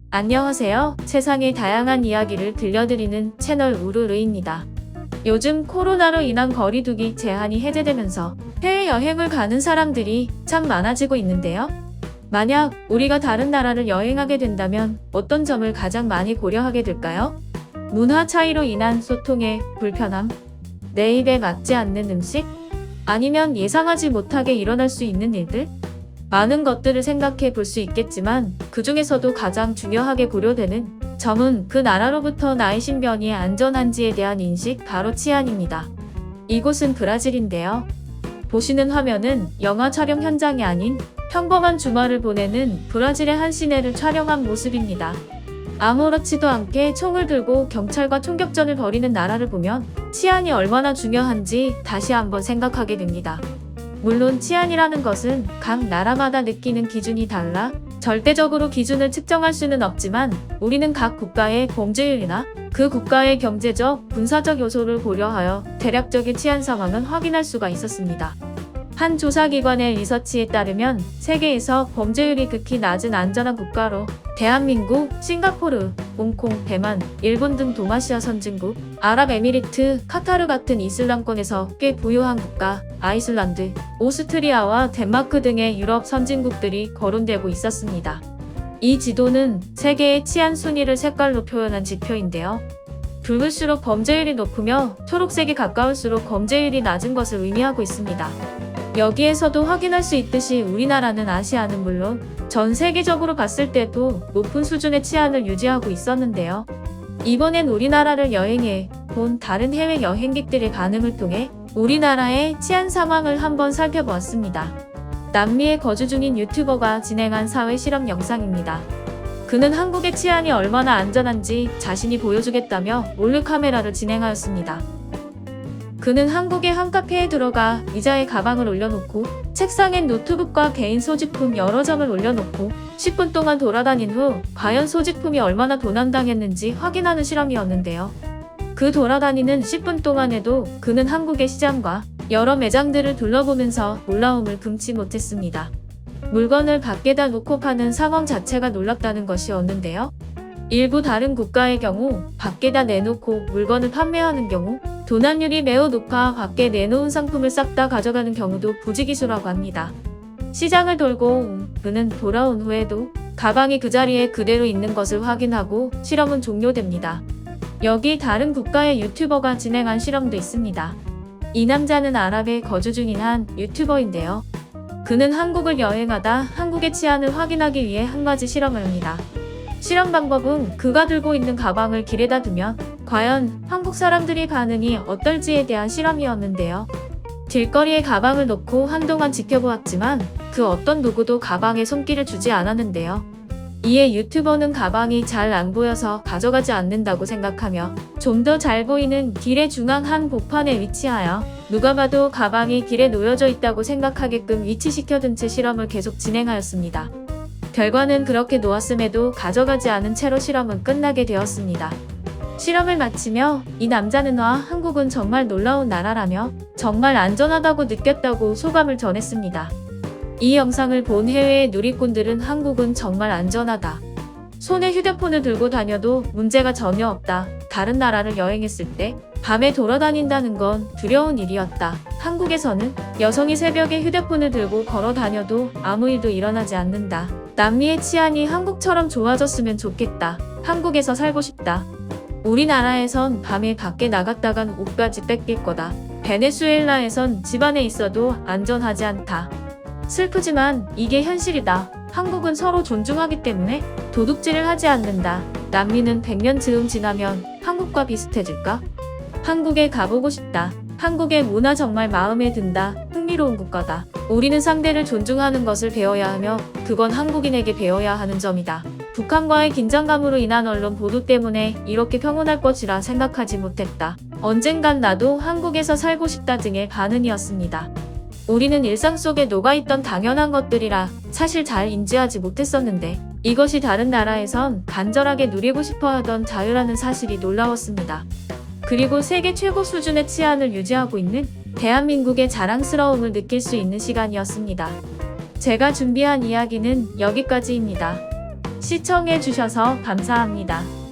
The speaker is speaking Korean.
안녕하세요. 세상의 다양한 이야기를 들려드리는 채널 우르르입니다. 요즘 코로나로 인한 거리두기 제한이 해제되면서 해외여행을 가는 사람들이 참 많아지고 있는데요. 만약 우리가 다른 나라를 여행하게 된다면 어떤 점을 가장 많이 고려하게 될까요? 문화 차이로 인한 소통의 불편함? 내 입에 맞지 않는 음식? 아니면 예상하지 못하게 일어날 수 있는 일들? 많은 것들을 생각해 볼 수 있겠지만 그 중에서도 가장 중요하게 고려되는 점은 그 나라로부터 나의 신변이 안전한지에 대한 인식, 바로 치안입니다. 이곳은 브라질인데요. 보시는 화면은 영화 촬영 현장이 아닌 평범한 주말을 보내는 브라질의 한 시내를 촬영한 모습입니다. 아무렇지도 않게 총을 들고 경찰과 총격전을 벌이는 나라를 보면 치안이 얼마나 중요한지 다시 한번 생각하게 됩니다. 물론 치안이라는 것은 각 나라마다 느끼는 기준이 달라 절대적으로 기준을 측정할 수는 없지만 우리는 각 국가의 범죄율이나 그 국가의 경제적, 군사적 요소를 고려하여 대략적인 치안 상황은 확인할 수가 있었습니다. 한 조사기관의 리서치에 따르면 세계에서 범죄율이 극히 낮은 안전한 국가로 대한민국, 싱가포르, 홍콩, 대만, 일본 등 동아시아 선진국, 아랍에미리트, 카타르 같은 이슬람권에서 꽤 부유한 국가, 아이슬란드, 오스트리아와 덴마크 등의 유럽 선진국들이 거론되고 있었습니다. 이 지도는 세계의 치안 순위를 색깔로 표현한 지표인데요. 붉을수록 범죄율이 높으며 초록색이 가까울수록 범죄율이 낮은 것을 의미하고 있습니다. 여기에서도 확인할 수 있듯이 우리나라는 아시아는 물론 전 세계적으로 봤을 때도 높은 수준의 치안을 유지하고 있었는데요. 이번엔 우리나라를 여행해 본 다른 해외 여행객들의 반응을 통해 우리나라의 치안 상황을 한번 살펴보았습니다. 남미에 거주 중인 유튜버가 진행한 사회 실험 영상입니다. 그는 한국의 치안이 얼마나 안전한지 자신이 보여주겠다며 몰래카메라를 진행하였습니다. 그는 한국의 한 카페에 들어가 의자에 가방을 올려놓고 책상엔 노트북과 개인 소지품 여러 점을 올려놓고 10분 동안 돌아다닌 후 과연 소지품이 얼마나 도난당했는지 확인하는 실험이었는데요. 그 돌아다니는 10분 동안에도 그는 한국의 시장과 여러 매장들을 둘러보면서 놀라움을 금치 못했습니다. 물건을 밖에다 놓고 파는 상황 자체가 놀랍다는 것이었는데요. 일부 다른 국가의 경우 밖에다 내놓고 물건을 판매하는 경우 도난율이 매우 높아 밖에 내놓은 상품을 싹 다 가져가는 경우도 부지기수라고 합니다. 시장을 돌고 그는 돌아온 후에도 가방이 그 자리에 그대로 있는 것을 확인하고 실험은 종료됩니다. 여기 다른 국가의 유튜버가 진행한 실험도 있습니다. 이 남자는 아랍에 거주 중인 한 유튜버인데요. 그는 한국을 여행하다 한국의 치안을 확인하기 위해 한 가지 실험을 합니다. 실험 방법은 그가 들고 있는 가방을 길에다 두면 과연 한국 사람들의 반응이 어떨지에 대한 실험이었는데요. 길거리에 가방을 놓고 한동안 지켜보았지만 그 어떤 누구도 가방에 손길을 주지 않았는데요. 이에 유튜버는 가방이 잘 안 보여서 가져가지 않는다고 생각하며 좀 더 잘 보이는 길의 중앙 한 복판에 위치하여 누가 봐도 가방이 길에 놓여져 있다고 생각하게끔 위치시켜둔 채 실험을 계속 진행하였습니다. 결과는 그렇게 놓았음에도 가져가지 않은 채로 실험은 끝나게 되었습니다. 실험을 마치며 이 남자는 한국은 정말 놀라운 나라라며 정말 안전하다고 느꼈다고 소감을 전했습니다. 이 영상을 본 해외의 누리꾼들은 한국은 정말 안전하다. 손에 휴대폰을 들고 다녀도 문제가 전혀 없다. 다른 나라를 여행했을 때 밤에 돌아다닌다는 건 두려운 일이었다. 한국에서는 여성이 새벽에 휴대폰을 들고 걸어 다녀도 아무 일도 일어나지 않는다. 남미의 치안이 한국처럼 좋아졌으면 좋겠다. 한국에서 살고 싶다. 우리나라에선 밤에 밖에 나갔다간 옷까지 뺏길 거다. 베네수엘라에선 집 안에 있어도 안전하지 않다. 슬프지만 이게 현실이다. 한국은 서로 존중하기 때문에 도둑질을 하지 않는다. 남미는 100년 즈음 지나면 한국과 비슷해질까? 한국에 가보고 싶다. 한국의 문화 정말 마음에 든다. 흥미로운 국가다. 우리는 상대를 존중하는 것을 배워야 하며 그건 한국인에게 배워야 하는 점이다. 북한과의 긴장감으로 인한 언론 보도 때문에 이렇게 평온할 것이라 생각하지 못했다. 언젠간 나도 한국에서 살고 싶다 등의 반응이었습니다. 우리는 일상 속에 녹아있던 당연한 것들이라 사실 잘 인지하지 못했었는데 이것이 다른 나라에선 간절하게 누리고 싶어하던 자유라는 사실이 놀라웠습니다. 그리고 세계 최고 수준의 치안을 유지하고 있는 대한민국의 자랑스러움을 느낄 수 있는 시간이었습니다. 제가 준비한 이야기는 여기까지입니다. 시청해주셔서 감사합니다.